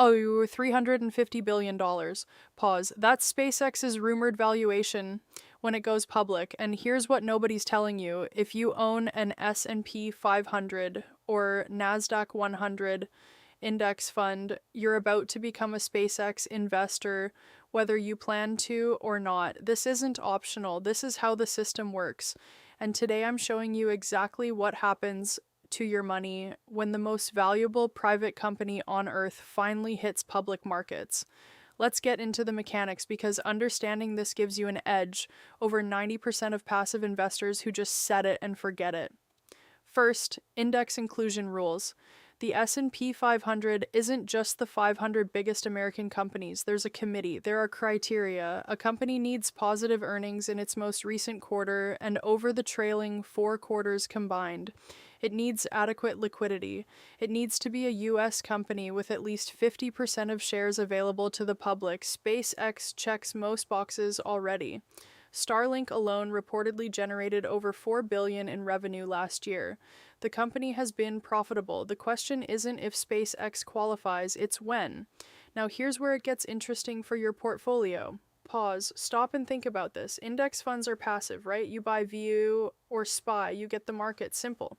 Oh, $350 billion. Pause. That's SpaceX's rumored valuation when it goes public. And here's what nobody's telling you. If you own an S&P 500 or NASDAQ 100 index fund, you're about to become a SpaceX investor, whether you plan to or not. This isn't optional. This is how the system works. And today I'm showing you exactly what happens to your money when the most valuable private company on earth finally hits public markets. Let's get into the mechanics because understanding this gives you an edge over 90% of passive investors who just set it and forget it. First, index inclusion rules. The S&P 500 isn't just the 500 biggest American companies. There's a committee. There are criteria. A company needs positive earnings in its most recent quarter and over the trailing 4 quarters combined. It needs adequate liquidity. It needs to be a U.S. company with at least 50% of shares available to the public. SpaceX checks most boxes already. Starlink alone reportedly generated over $4 billion in revenue last year. The company has been profitable. The question isn't if SpaceX qualifies, it's when. Now here's where it gets interesting for your portfolio. Pause, stop and think about this. Index funds are passive, right? You buy View or SPY, you get the market, simple.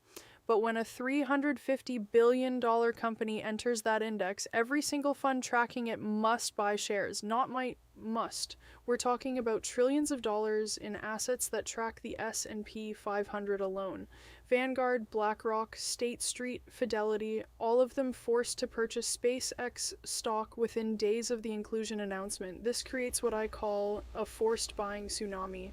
But when a $350 billion company enters that index, every single fund tracking it must buy shares. Not might, must. We're talking about trillions of dollars in assets that track the S&P 500 alone. Vanguard, BlackRock, State Street, Fidelity, all of them forced to purchase SpaceX stock within days of the inclusion announcement. This creates what I call a forced buying tsunami.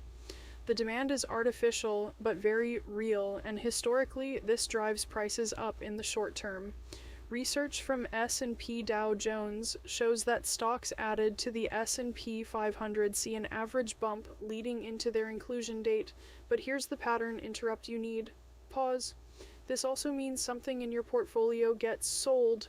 The demand is artificial but very real, and historically this drives prices up in the short term. Research from S&P Dow Jones shows that stocks added to the S&P 500 see an average bump leading into their inclusion date, but here's the pattern interrupt you need. Pause. This also means something in your portfolio gets sold.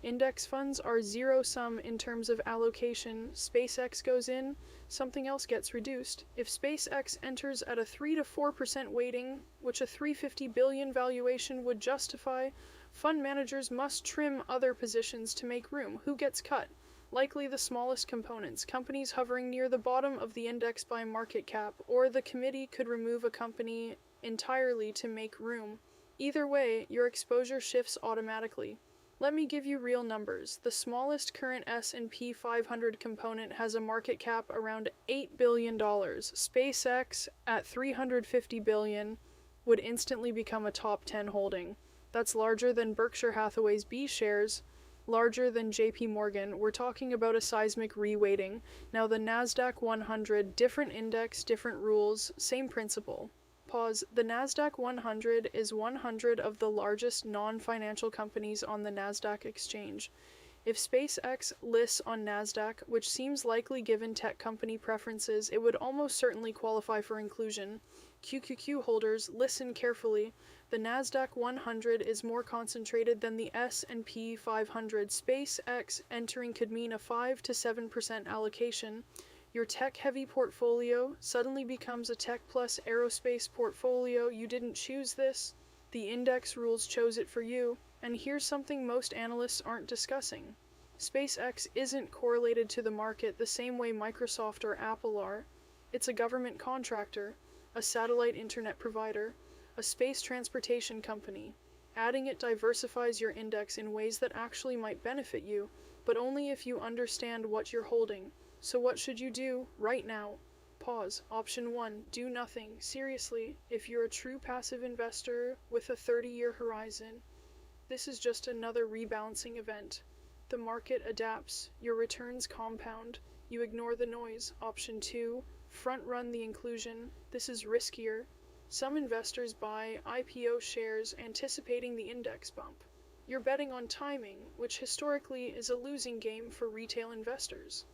Index funds are zero-sum in terms of allocation. SpaceX goes in, something else gets reduced. If SpaceX enters at a 3 to 4% weighting, which a $350 billion valuation would justify, fund managers must trim other positions to make room. Who gets cut? Likely the smallest components, companies hovering near the bottom of the index by market cap, or the committee could remove a company entirely to make room. Either way, your exposure shifts automatically. Let me give you real numbers. The smallest current S&P 500 component has a market cap around $8 billion. SpaceX, at $350 billion, would instantly become a top 10 holding. That's larger than Berkshire Hathaway's B shares, larger than JP Morgan. We're talking about a seismic re-weighting. Now the NASDAQ 100, different index, different rules, same principle. Pause. The NASDAQ 100 is 100 of the largest non-financial companies on the NASDAQ exchange. If SpaceX lists on NASDAQ, which seems likely given tech company preferences, it would almost certainly qualify for inclusion. QQQ holders, listen carefully. The NASDAQ 100 is more concentrated than the S&P 500. SpaceX entering could mean a 5 to 7% allocation. Your tech-heavy portfolio suddenly becomes a tech plus aerospace portfolio. You didn't choose this. The index rules chose it for you. And here's something most analysts aren't discussing. SpaceX isn't correlated to the market the same way Microsoft or Apple are. It's a government contractor, a satellite internet provider, a space transportation company. Adding it diversifies your index in ways that actually might benefit you, but only if you understand what you're holding. So what should you do right now? Pause. Option 1. Do nothing. Seriously, if you're a true passive investor with a 30-year horizon, this is just another rebalancing event. The market adapts. Your returns compound. You ignore the noise. Option 2. Front-run the inclusion. This is riskier. Some investors buy IPO shares anticipating the index bump. You're betting on timing, which historically is a losing game for retail investors.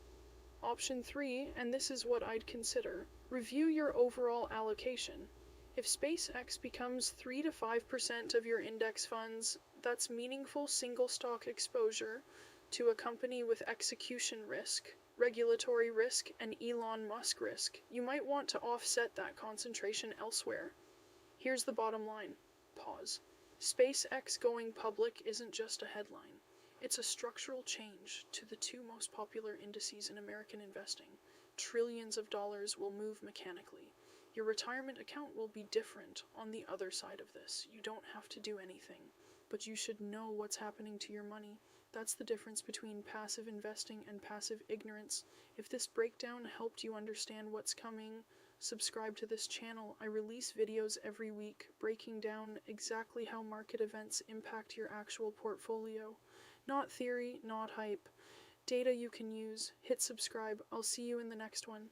Option 3, and this is what I'd consider, review your overall allocation. If SpaceX becomes 3 to 5% of your index funds, that's meaningful single stock exposure to a company with execution risk, regulatory risk, and Elon Musk risk. You might want to offset that concentration elsewhere. Here's the bottom line. Pause. SpaceX going public isn't just a headline. It's a structural change to the two most popular indices in American investing. Trillions of dollars will move mechanically. Your retirement account will be different on the other side of this. You don't have to do anything, but you should know what's happening to your money. That's the difference between passive investing and passive ignorance. If this breakdown helped you understand what's coming, subscribe to this channel. I release videos every week breaking down exactly how market events impact your actual portfolio. Not theory, not hype. Data you can use. Hit subscribe. I'll see you in the next one.